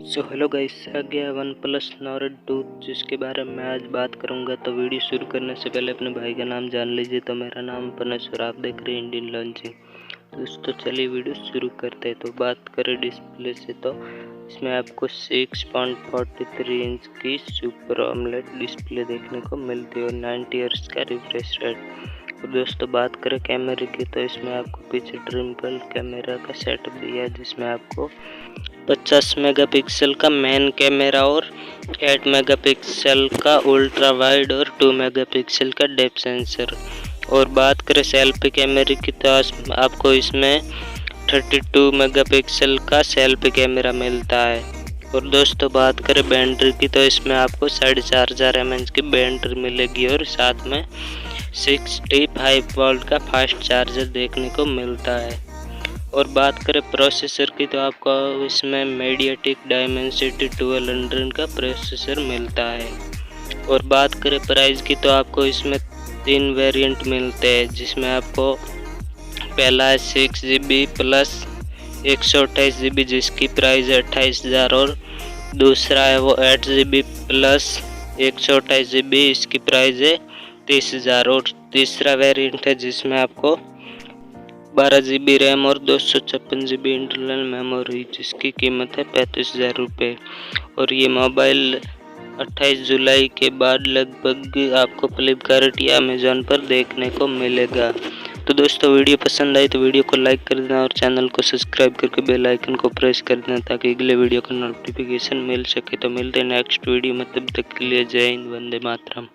Hello guys, आ गया one plus Nord 2 जिसके बारे में आज बात करूंगा। तो वीडियो शुरू करने से पहले अपने भाई का नाम जान लीजिए। तो मेरा नाम पनेश्वर, आप देख रहे हैं इंडियन लॉन्चिंग। दोस्तों चलिए वीडियो शुरू करते हैं। तो बात करें डिस्प्ले से, तो इसमें आपको 6.43 इंच की सुपर AMOLED डिस्प्ले देखने को मिलती है और 90 हर्ट्ज का रिफ्रेश रेट। और दोस्तों बात करें कैमरे की, तो इसमें आपको पीछे ट्रिपल कैमरा का सेटअप दिया है, जिसमें आपको 50 मेगापिक्सल का मेन कैमरा और 8 मेगापिक्सल का अल्ट्रा वाइड और 2 मेगापिक्सल का डेप्थ सेंसर। और बात करें सेल्फी कैमरे की, तो आपको इसमें 32 मेगापिक्सल का सेल्फी कैमरा मिलता है। और दोस्तों बात करें बैटरी की, तो इसमें आपको 4500 mAh की बैटरी मिलेगी और साथ में 65 वोल्ट का फास्ट चार्जर देखने को मिलता है। और बात करें प्रोसेसर की, तो आपको इसमें मीडियाटेक डायमेंसिटी 1200 का प्रोसेसर मिलता है। और बात करें प्राइस की, तो आपको इसमें 3 वेरिएंट मिलते हैं, जिसमें आपको पहला है 6GB प्लस 128GB जिसकी प्राइस है 28,000, और दूसरा है वो 8GB प्लस 128GB, इसकी प्राइस है 30,000। और तीसरा वेरिएंट है जिसमें आपको 12GB रैम और 256GB इंटरनल मेमोरी, जिसकी कीमत है 35,000 रुपये। और ये मोबाइल 28 जुलाई के बाद लगभग आपको फ्लिपकार्ट या अमेज़ॉन पर देखने को मिलेगा। तो दोस्तों वीडियो पसंद आई तो वीडियो को लाइक कर देना और चैनल को सब्सक्राइब करके बेल आइकन को प्रेस कर देना, ताकि अगले वीडियो का नोटिफिकेशन मिल सके। तो मिलते हैं नेक्स्ट वीडियो में, तब तक के लिए जय हिंद, वंदे मातरम।